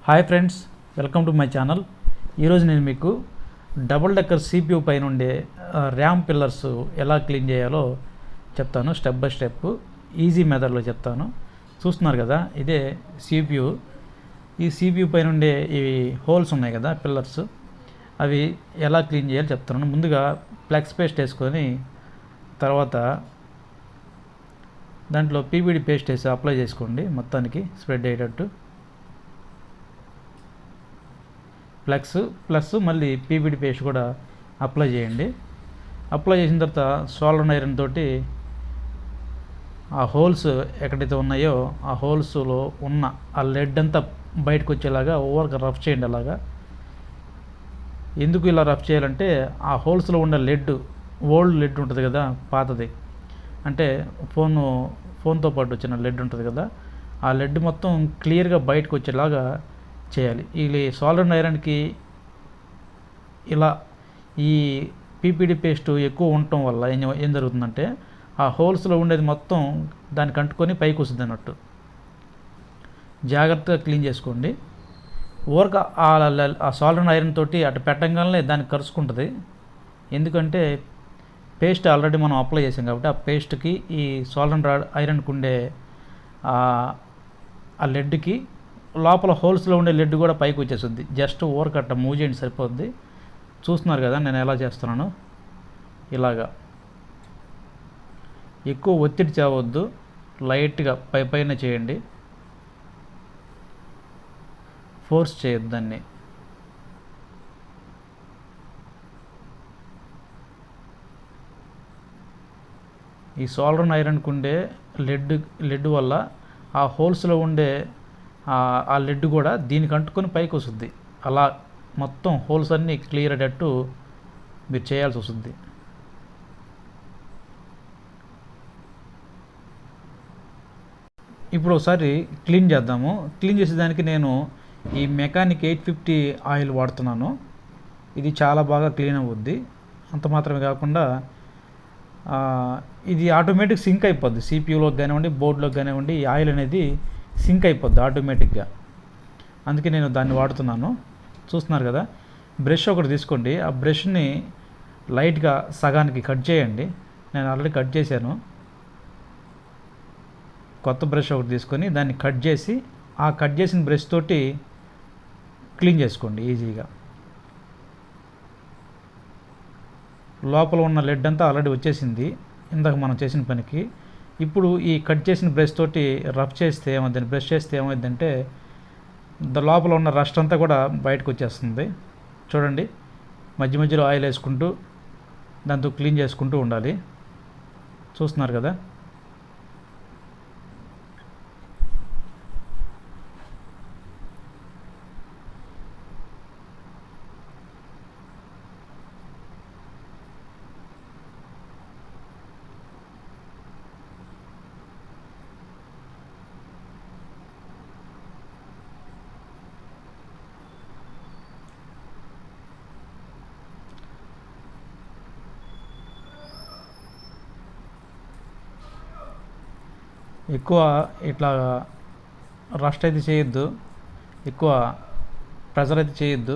Hi friends, welcome to my channel. ఈరోజు నేను మీకు డబుల్ డెక్కర్ CPU పైన ఉండే ర్యామ్ పిల్లర్స్ ఎలా క్లీన్ చేయాలో చెప్తాను. స్టెప్ బై స్టెప్ ఈజీ మెథడ్లో చెప్తాను. చూస్తున్నారు కదా, ఇదే CPU. ఈ CPU పైన ఉండే ఈ హోల్స్ ఉన్నాయి కదా, పిల్లర్స్, అవి ఎలా క్లీన్ చేయాలో చెప్తాను. ముందుగా ఫ్లెక్స్ పేస్ట్ వేసుకొని తర్వాత దాంట్లో PVD పేస్ట్ వేసి అప్లై చేసుకోండి, మొత్తానికి స్ప్రెడ్ అయ్యేటట్టు. ప్లస్ మళ్ళీ PVD పేస్ట్ కూడా అప్లై చేయండి. అప్లై చేసిన తర్వాత సోల్డర్ ఐరన్ తోటి ఆ హోల్స్ ఎక్కడైతే ఉన్నాయో ఆ హోల్స్లో ఉన్న ఆ లెడ్ అంతా బయటకు వచ్చేలాగా ఓవర్గా రఫ్ చేయండి. అలాగా ఎందుకు ఇలా రఫ్ చేయాలంటే ఆ హోల్స్లో ఉన్న ఓల్డ్ లెడ్ ఉంటుంది కదా, పాతది, అంటే ఫోన్తో పాటు వచ్చిన లెడ్ ఉంటుంది కదా, ఆ లెడ్ మొత్తం క్లియర్గా బయటకు వచ్చేలాగా చేయాలి. ఈ సోల్డర్ ఐరన్కి ఇలా ఈ PVD పేస్ట్ ఎక్కువ ఉండటం వల్ల ఏం జరుగుతుందంటే ఆ హోల్స్లో ఉండేది మొత్తం దానికి అంటుకొని పైకి వస్తుంది అన్నట్టు. జాగ్రత్తగా క్లీన్ చేసుకోండి. ఊరక ఆ సోల్డర్ ఐరన్ తోటి అటు పెట్టగానే దానికి కరుచుకుంటుంది. ఎందుకంటే పేస్ట్ ఆల్రెడీ మనం అప్లై చేసాం కాబట్టి ఆ పేస్ట్కి ఈ సోల్డర్ ఐరన్కి ఉండే ఆ లెడ్కి లోపల హోల్స్లో ఉండే లెడ్ కూడా పైకి వచ్చేస్తుంది. జస్ట్ ఊరకట్ట మూవ్ చేయండి, సరిపోద్ది. చూస్తున్నారు కదా నేను ఎలా చేస్తున్నాను. ఇలాగా ఎక్కువ ఒత్తిడి చేయవద్దు, లైట్గా పైన చేయండి, ఫోర్స్ చేయొద్దు దాన్ని. ఈ సోల్డర్ ఐరన్కు ఉండే లెడ్ వల్ల ఆ హోల్స్లో ఉండే ఆ లెడ్ కూడా దీనికి అంటుకొని పైకి వస్తుంది. అలా మొత్తం హోల్స్ అన్నీ క్లియర్ అయ్యేటట్టు మీరు చేయాల్సి వస్తుంది. ఇప్పుడు ఒకసారి క్లీన్ చేద్దాము. క్లీన్ చేసేదానికి నేను ఈ మెకానిక్ 850 ఆయిల్ వాడుతున్నాను. ఇది చాలా బాగా క్లీన్ అవుద్ది. అంత మాత్రమే కాకుండా ఇది ఆటోమేటిక్ సింక్ అయిపోద్ది. CPUలోకి కానివ్వండి, బోర్డులోకి కానివ్వండి, ఈ ఆయిల్ అనేది సింక్ అయిపోద్ది ఆటోమేటిక్గా. అందుకే నేను దాన్ని వాడుతున్నాను. చూస్తున్నారు కదా, బ్రష్ ఒకటి తీసుకోండి. ఆ బ్రష్ని లైట్గా సగానికి కట్ చేయండి. నేను ఆల్రెడీ కట్ చేశాను. కొత్త బ్రష్ ఒకటి తీసుకొని దాన్ని కట్ చేసి ఆ కట్ చేసిన బ్రష్ తోటి క్లీన్ చేసుకోండి ఈజీగా. లోపల ఉన్న లెడ్ అంతా ఆల్రెడీ వచ్చేసింది ఇందాక మనం చేసిన పనికి. ఇప్పుడు ఈ కట్ చేసిన బ్రష్ తోటి రఫ్ చేస్తే ఏమైందంటే, బ్రష్ చేస్తే ఏమైందంటే లోపల ఉన్న రస్ట్ అంతా కూడా బయటకు వచ్చేస్తుంది. చూడండి, మధ్య మధ్యలో ఆయిల్ వేసుకుంటూ దాంతో క్లీన్ చేసుకుంటూ ఉండాలి. చూస్తున్నారు కదా. ఎక్కువ ఇట్లా రస్ట్ అయితే చేయొద్దు, ఎక్కువ ప్రెజర్ అయితే చేయొద్దు.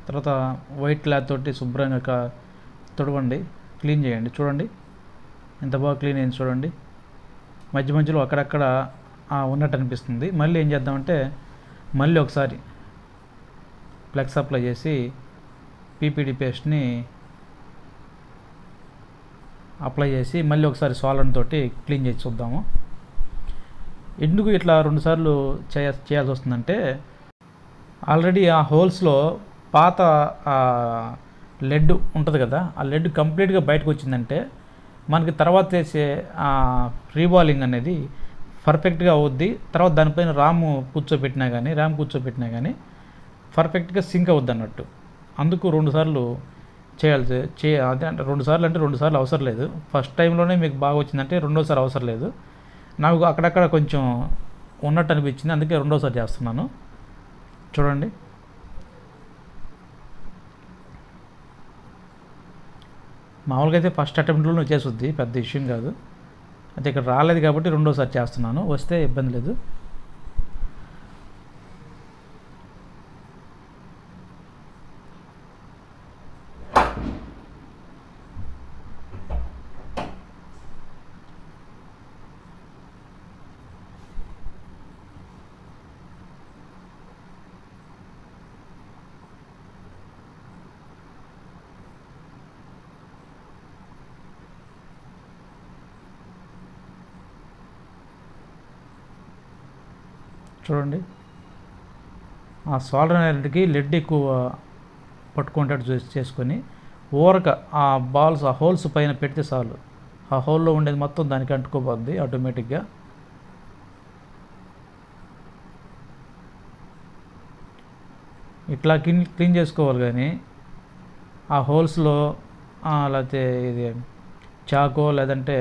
తర్వాత వైట్ క్లాత్ తోటి శుభ్రంగా తుడవండి, క్లీన్ చేయండి. చూడండి ఎంత బాగా క్లీన్ అయింది చూడండి. మధ్య మధ్యలో అక్కడక్కడ ఉన్నట్టు అనిపిస్తుంది. మళ్ళీ ఏం చేద్దామంటే మళ్ళీ ఒకసారి ఫ్లెక్స్ అప్లై చేసి PVD పేస్ట్ని అప్లై చేసి మళ్ళీ ఒకసారి సాల్వెంట్ తోటి క్లీన్ చేసి చూద్దాము. ఎందుకు ఇట్లా 2 సార్లు చేయాల్సి వస్తుందంటే ఆల్రెడీ ఆ హోల్స్లో పాత లెడ్ ఉంటుంది కదా, ఆ లెడ్ కంప్లీట్గా బయటకు వచ్చిందంటే మనకి తర్వాత చేసే రీబాలింగ్ అనేది పర్ఫెక్ట్గా అవుద్ది. తర్వాత దానిపైన ర్యామ్ కూర్చోబెట్టినా కానీ పర్ఫెక్ట్గా సింక్ అవుద్ది అన్నట్టు. అందుకు 2 సార్లు అదే అంటే 2 సార్లు అంటే 2 సార్లు అవసరం లేదు. ఫస్ట్ టైంలోనే మీకు బాగా వచ్చిందంటే రెండోసారి అవసరం లేదు. నాకు అక్కడక్కడ కొంచెం ఉన్నట్టు అనిపించింది, అందుకే రెండోసారి చేస్తున్నాను. చూడండి మామూలుగా అయితే ఫస్ట్ అటెంప్ట్లోనే వచ్చేస్తుంది, పెద్ద విషయం కాదు. అయితే ఇక్కడ రాలేదు కాబట్టి రెండోసారి చేస్తున్నాను, వస్తే ఇబ్బంది లేదు. చూడండి, ఆ సోల్డర్ ఐరన్కి లెడ్ ఎక్కువ పట్టుకునేటట్టు చేసుకొని ఊరక ఆ బాల్స్ ఆ హోల్స్ పైన పెడితే చాలు, ఆ హోల్లో ఉండేది మొత్తం దానికి అంటుకోపోద్ది ఆటోమేటిక్గా. ఇట్లా క్లీన్ చేసుకోవాలి. కానీ ఆ హోల్స్లో లేకపోతే ఇది చాకో లేదంటే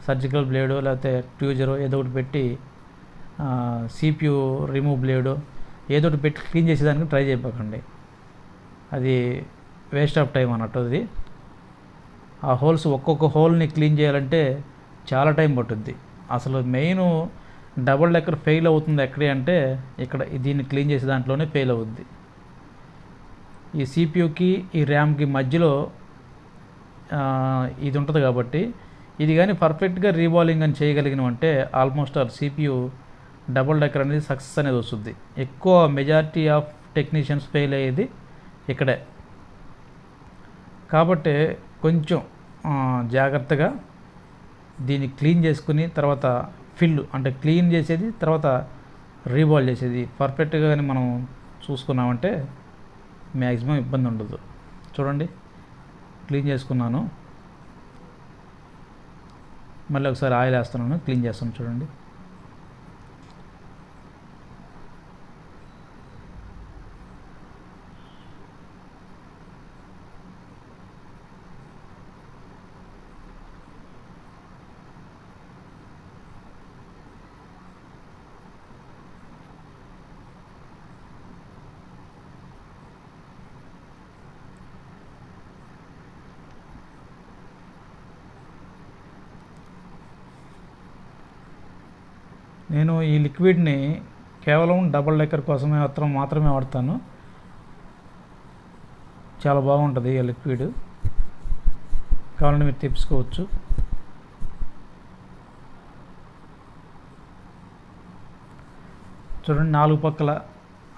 సర్జికల్ బ్లేడో లేకపోతే ట్యూజరో ఏదో ఒకటి పెట్టి CPU రిమూవ్ బ్లేడు ఏదో ఒకటి పెట్టి క్లీన్ చేసేదానికి ట్రై చేయకండి, అది వేస్ట్ ఆఫ్ టైం అన్నట్టు. అది ఆ హోల్స్ ఒక్కొక్క హోల్ని క్లీన్ చేయాలంటే చాలా టైం పట్టుద్ది. అసలు మెయిన్ డబుల్ డెక్కర్ ఫెయిల్ అవుతుంది ఎక్కడే అంటే ఇక్కడ దీన్ని క్లీన్ చేసే దాంట్లోనే ఫెయిల్ అవుద్ది. ఈ CPUకి ఈ ర్యామ్కి మధ్యలో ఇది ఉంటుంది కాబట్టి ఇది కానీ పర్ఫెక్ట్గా రీబాలింగ్ అని చేయగలిగినామంటే almost all CPU double decker అనేది సక్సెస్ అనేది వస్తుంది. ఎక్కువ మెజారిటీ ఆఫ్ టెక్నీషియన్స్ ఫెయిల్ అయ్యేది ఇక్కడే. కాబట్టి కొంచెం జాగ్రత్తగా దీన్ని క్లీన్ చేసుకుని తర్వాత అంటే క్లీన్ చేసేది తర్వాత రీబాల్ చేసేది పర్ఫెక్ట్గా కానీ మనం చూసుకున్నామంటే మ్యాక్సిమం ఇబ్బంది ఉండదు. చూడండి, క్లీన్ చేసుకున్నాను, మళ్ళీ ఒకసారి ఆయిల్ వేస్తున్నాను, క్లీన్ చేస్తాను. చూడండి, నేను ఈ లిక్విడ్ని కేవలం డబుల్ డెక్కర్ కోసమే మాత్రమే వాడతాను. చాలా బాగుంటుంది ఈ లిక్విడ్, కావాలంటే మీరు తెప్పించుకోవచ్చు. చూడండి, 4 పక్కల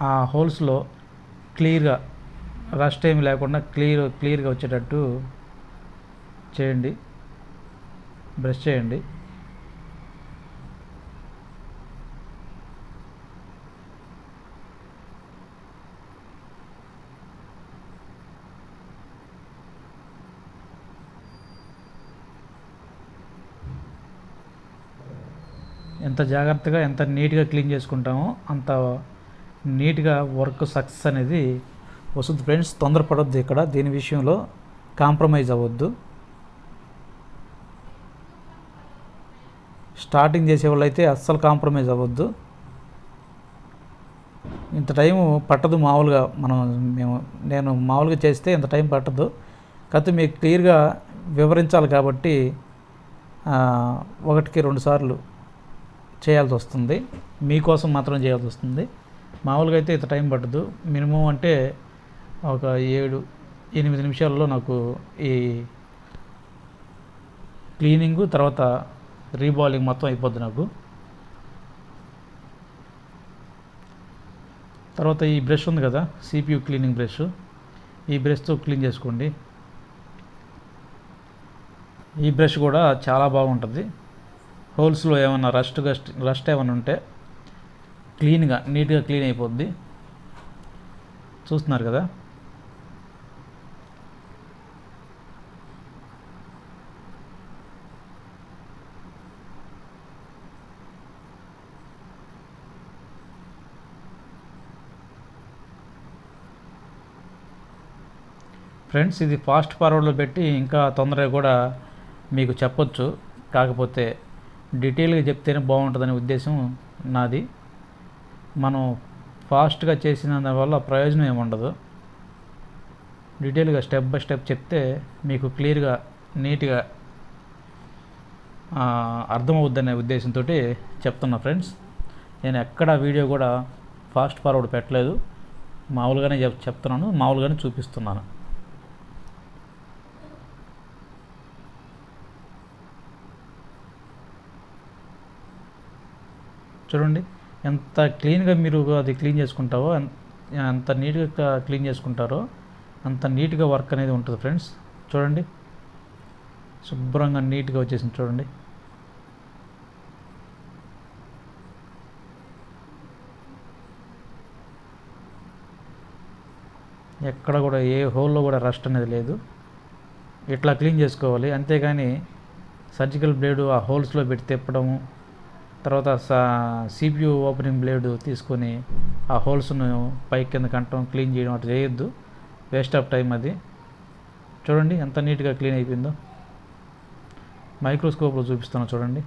ఆ హోల్స్లో క్లియర్గా రస్ట్ ఏమి లేకుండా క్లియర్గా వచ్చేటట్టు చేయండి, బ్రష్ చేయండి. ఎంత జాగ్రత్తగా ఎంత నీట్గా క్లీన్ చేసుకుంటామో అంత నీట్గా వర్క్ సక్సెస్ అనేది వస్తుంది. ఫ్రెండ్స్, తొందరపడొద్దు, ఇక్కడ దీని విషయంలో కాంప్రమైజ్ అవ్వద్దు. స్టార్టింగ్ చేసే వాళ్ళు అయితే అస్సలు కాంప్రమైజ్ అవ్వద్దు. ఇంత టైం పట్టదు మామూలుగా నేను మామూలుగా చేస్తే ఇంత టైం పట్టదు. కాకపోతే మీకు క్లియర్గా వివరించాలి కాబట్టి 1కి 2 సార్లు చేయాల్సి వస్తుంది, మీకోసం మాత్రం చేయాల్సి వస్తుంది. మామూలుగా అయితే ఇంత టైం పట్టదు. మినిమం అంటే ఒక 7-8 నిమిషాల్లో నాకు ఈ క్లీనింగు తర్వాత రీబాలింగ్ మొత్తం అయిపోద్ది నాకు. తర్వాత ఈ బ్రష్ ఉంది కదా, CPU క్లీనింగ్ బ్రష్, ఈ బ్రష్తో క్లీన్ చేసుకోండి. ఈ బ్రష్ కూడా చాలా బాగుంటుంది. హోల్స్లో ఏమన్నా రస్ట్ ఏమైనా ఉంటే నీట్గా క్లీన్ అయిపోద్ది. చూస్తున్నారు కదా, ఫ్రెండ్స్. ఇది ఫాస్ట్ ఫార్వర్డ్లో పెట్టి ఇంకా తొందరగా కూడా మీకు చెప్పొచ్చు, కాకపోతే డీటెయిల్గా చెప్తేనే బాగుంటుందనే ఉద్దేశం నాది. మనం ఫాస్ట్గా చేసిన దానివల్ల ప్రయోజనం ఏముండదు. డీటెయిల్గా స్టెప్ బై స్టెప్ చెప్తే మీకు క్లియర్గా నీట్గా అర్థమవుద్దనే ఉద్దేశంతో చెప్తున్నా ఫ్రెండ్స్. నేను ఎక్కడ వీడియో కూడా ఫాస్ట్ ఫార్వర్డ్ పెట్టలేదు, మామూలుగానే చెప్తున్నాను, మామూలుగానే చూపిస్తున్నాను. చూడండి ఎంత క్లీన్గా మీరు అది క్లీన్ చేసుకుంటావో, ఎంత నీట్గా క్లీన్ చేసుకుంటారో అంత నీట్గా వర్క్ అనేది ఉంటుంది ఫ్రెండ్స్. చూడండి శుభ్రంగా నీట్గా వచ్చేసింది చూడండి. ఎక్కడ కూడా ఏ హోల్లో కూడా రస్ట్ అనేది లేదు. ఇట్లా క్లీన్ చేసుకోవాలి, అంతేగాని సర్జికల్ బ్లేడు ఆ హోల్స్లో పెట్టి తిప్పడము, తర్వాత CPU ఓపెనింగ్ బ్లేడు తీసుకొని ఆ హోల్స్ను పై కింద కంటం క్లీన్ చేయడం అట్లా చేయొద్దు, వేస్ట్ ఆఫ్ టైం అది. చూడండి ఎంత నీట్గా క్లీన్ అయిపోయిందో. మైక్రోస్కోప్లో చూపిస్తాను చూడండి.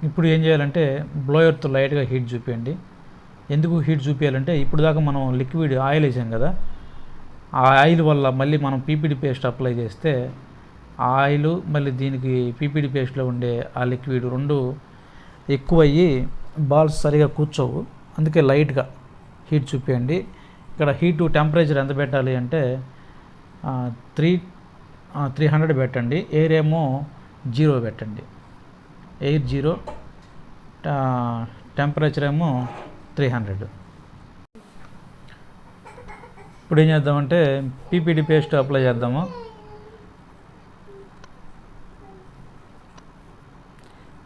ఇప్పుడు ఏం చేయాలంటే బ్లోయర్తో లైట్గా హీట్ చూపించండి. ఎందుకు హీట్ చూపించాలంటే ఇప్పుడు దాకా మనం లిక్విడ్ ఆయిల్ వేసాం కదా, ఆ ఆయిల్ వల్ల మళ్ళీ మనం పీపీడీ పేస్ట్ అప్లై చేస్తే ఆ ఆయిల్ మళ్ళీ దీనికి పీపీడీ పేస్ట్లో ఉండే ఆ లిక్విడ్ రెండు ఎక్కువయ్యి బాల్స్ సరిగా కూర్చోవు. అందుకే లైట్గా హీట్ చూపించండి. ఇక్కడ హీటు టెంపరేచర్ ఎంత పెట్టాలి అంటే 300 పెట్టండి, ఎయిర్ ఏమో 0 పెట్టండి. ఎయిర్ 0, టెంపరేచర్ ఏమో 300. ఇప్పుడు ఏం చేద్దామంటే పీపీడీ పేస్ట్ అప్లై చేద్దాము.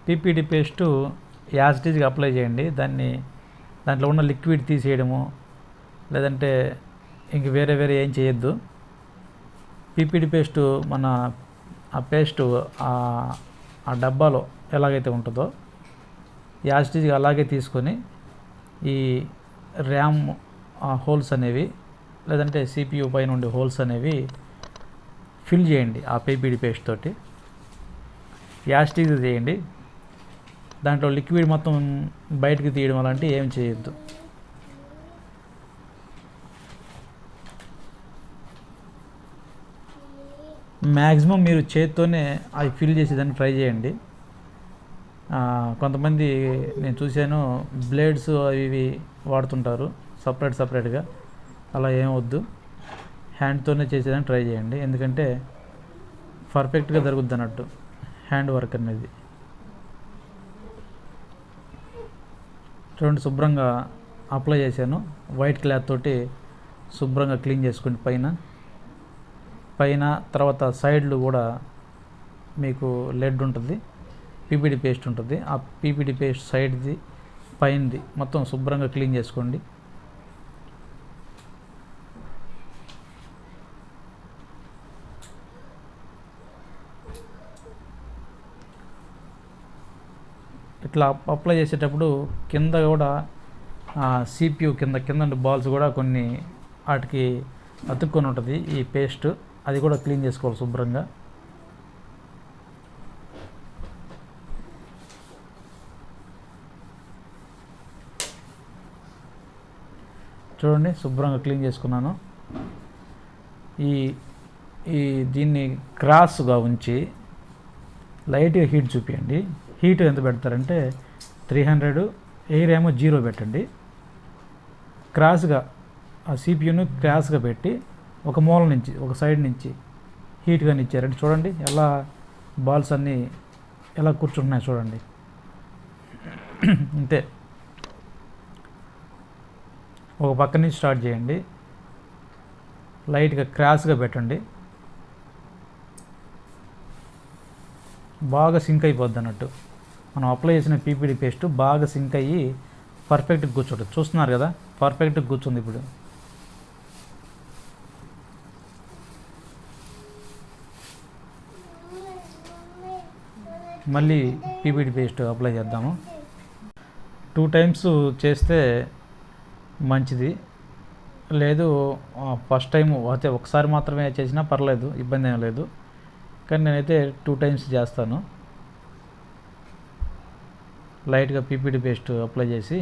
పీపీడీ పేస్టు యాజిటీజ్గా అప్లై చేయండి. దాంట్లో ఉన్న లిక్విడ్ తీసేయడము, లేదంటే ఇంక వేరే ఏం చేయొద్దు. పీపీడీ పేస్టు మన ఆ పేస్టు ఆ డబ్బాలో ఎలాగైతే ఉంటుందో యాజిటీజ్గా అలాగే తీసుకొని ఈ ర్యామ్ హోల్స్ అనేవి, లేదంటే CPU పైన ఉండే హోల్స్ అనేవి ఫిల్ చేయండి ఆ పీపీడీ పేస్ట్ తోటి. యాజిటీజ్గా చేయండి. దాంట్లో లిక్విడ్ మొత్తం బయటకు తీయడం అలాంటివి ఏం చేయొద్దు. మ్యాక్సిమం మీరు చేత్తోనే అవి ఫిల్ చేసేదాన్ని ట్రై చేయండి. కొంతమంది నేను చూశాను బ్లేడ్స్ అవి ఇవి వాడుతుంటారు సపరేట్గా, అలా ఏం వద్దు, హ్యాండ్తోనే చేసేదాన్ని ట్రై చేయండి. ఎందుకంటే పర్ఫెక్ట్గా జరుగుద్ది అన్నట్టు హ్యాండ్ వర్క్ అనేది. చూడండి శుభ్రంగా అప్లై చేశాను. వైట్ క్లాత్ తోటి శుభ్రంగా క్లీన్ చేసుకోండి పైన. తర్వాత సైడ్లు కూడా మీకు లెడ్ ఉంటుంది, పీపీడీ పేస్ట్ ఉంటుంది. ఆ పీపీడీ పేస్ట్ సైడ్ది పైనది మొత్తం శుభ్రంగా క్లీన్ చేసుకోండి. ఇట్లా అప్లై చేసేటప్పుడు కింద కూడా CPU కింద బాల్స్ కూడా కొన్ని వాటికి అతుక్కొని ఉంటుంది ఈ పేస్ట్, అది కూడా క్లీన్ చేసుకోవాలి శుభ్రంగా. చూడండి శుభ్రంగా క్లీన్ చేసుకున్నాను. ఈ దీన్ని క్రాస్గా ఉంచి లైట్గా హీట్ చూపించండి. హీట్ ఎంత పెడతారంటే 300, ఎయిర్ ఏమో 0 పెట్టండి. క్రాస్గా ఆ CPUను క్రాస్గా పెట్టి ఒక మూల నుంచి ఒక సైడ్ నుంచి హీట్గా ఇచ్చారండి. చూడండి ఎలా బాల్స్ అన్నీ ఎలా కూర్చుంటున్నాయి చూడండి. అంతే, ఒక పక్క నుంచి స్టార్ట్ చేయండి, లైట్గా క్రాస్గా పెట్టండి, బాగా సింక్ అయిపోద్ది అన్నట్టు. మనం అప్లై చేసిన పీపీడీ పేస్ట్ బాగా సింక్ అయ్యి పర్ఫెక్ట్గా కూర్చోండి. చూస్తున్నారు కదా పర్ఫెక్ట్గా కూర్చుంది. ఇప్పుడు మళ్ళీ పీపీడీ పేస్ట్ అప్లై చేద్దాము. 2 times చేస్తే మంచిది. లేదు ఫస్ట్ టైం అయితే ఒకసారి మాత్రమే చేసినా పర్లేదు, ఇబ్బంది ఏం లేదు. కానీ నేనైతే 2 times చేస్తాను. లైట్గా పీపీడీ పేస్ట్ అప్లై చేసి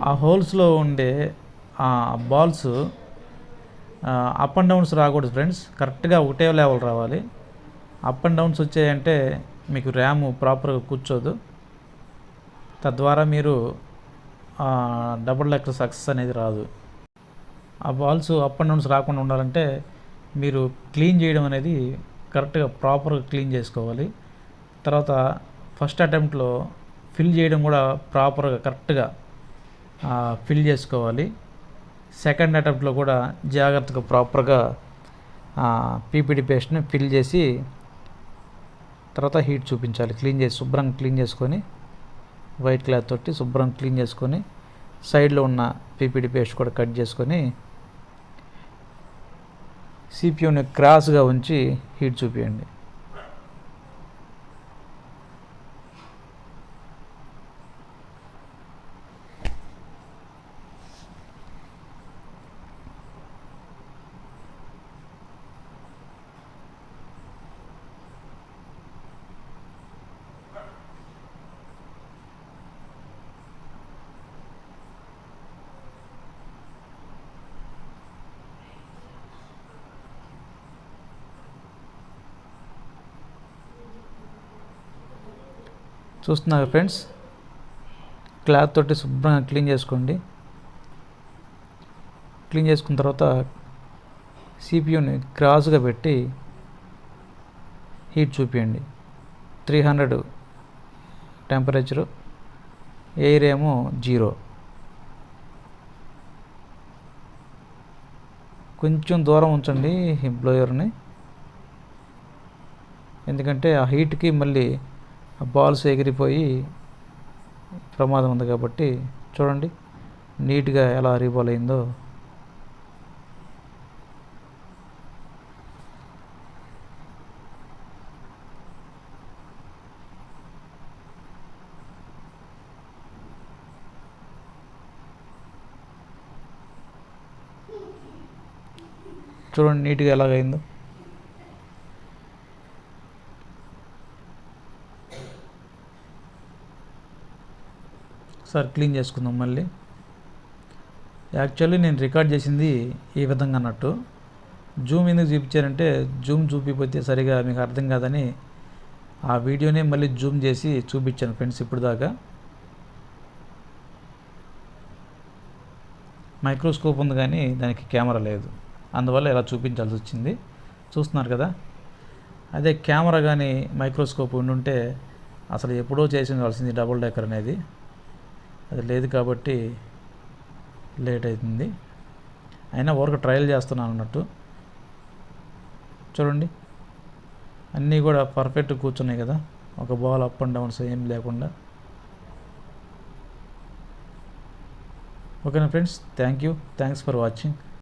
ఆ హోల్స్లో ఉండే ఆ బాల్స్ అప్ అండ్ డౌన్స్ రాకూడదు ఫ్రెండ్స్, కరెక్ట్గా ఒకటే లెవెల్ రావాలి. అప్ అండ్ డౌన్స్ వచ్చాయంటే మీకు ర్యామ్ ప్రాపర్గా కూర్చోదు, తద్వారా మీరు డబుల్ డెక్కర్ సక్సెస్ అనేది రాదు. ఆ బాల్స్ అప్ అండ్ డౌన్స్ రాకుండా ఉండాలంటే మీరు క్లీన్ చేయడం అనేది కరెక్ట్గా ప్రాపర్గా క్లీన్ చేసుకోవాలి. తర్వాత ఫస్ట్ అటెంప్ట్లో ఫిల్ చేయడం కూడా ప్రాపర్గా కరెక్ట్గా ఫిల్ చేసుకోవాలి. సెకండ్ అటెంప్ట్లో కూడా జాగ్రత్తగా ప్రాపర్గా పీపీటీ పేస్ట్ని ఫిల్ చేసి తర్వాత హీట్ చూపించాలి. శుభ్రంగా క్లీన్ చేసుకొని వైట్ క్లాత్ తోటి శుభ్రంగా క్లీన్ చేసుకొని సైడ్లో ఉన్న పీపీటీ పేస్ట్ కూడా కట్ చేసుకొని సిపియూని క్రాస్గా ఉంచి హీట్ చూపించండి. చూస్తున్నారు ఫ్రెండ్స్, క్లాత్ తోటి శుభ్రంగా క్లీన్ చేసుకోండి. క్లీన్ చేసుకున్న తర్వాత సిపియూని క్రాస్గా పెట్టి హీట్ చూపించండి. 300 టెంపరేచరు, ఎయిర్ ఏమో 0. కొంచెం దూరం ఉంచండి బ్లోయర్ని, ఎందుకంటే ఆ హీట్కి మళ్ళీ బాల్స్ ఎగిరిపోయి ప్రమాదం ఉంది కాబట్టి. చూడండి నీట్గా ఎలా రీబాల్ అయిందో. చూడండి నీట్గా ఎలాగైందో. ఒకసారి క్లీన్ చేసుకుందాం మళ్ళీ. యాక్చువల్లీ నేను రికార్డ్ చేసింది ఈ విధంగా అన్నట్టు. జూమ్ ఎందుకు చూపించారంటే జూమ్ చూపిపోతే సరిగా మీకు అర్థం కాదని ఆ వీడియోనే మళ్ళీ జూమ్ చేసి చూపించాను ఫ్రెండ్స్. ఇప్పుడు దాకా మైక్రోస్కోప్ ఉంది కానీ దానికి కెమెరా లేదు, అందువల్ల ఇలా చూపించాల్సి వచ్చింది. చూస్తున్నారు కదా, అదే కెమెరా కానీ మైక్రోస్కోప్ ఉండుంటే అసలు ఎప్పుడో చేసి ఉండాల్సింది డబుల్ డెక్కర్ అనేది. అది లేదు కాబట్టి లేట్ అవుతుంది. అయినా ఊరికి ట్రయల్ చేస్తున్నాను అన్నట్టు. చూడండి అన్నీ కూడా పర్ఫెక్ట్ కూర్చున్నాయి కదా, ఒక బాల్ అప్ అండ్ డౌన్స్ ఏం లేకుండా. ఓకేనా ఫ్రెండ్స్, థ్యాంక్స్ ఫర్ వాచింగ్.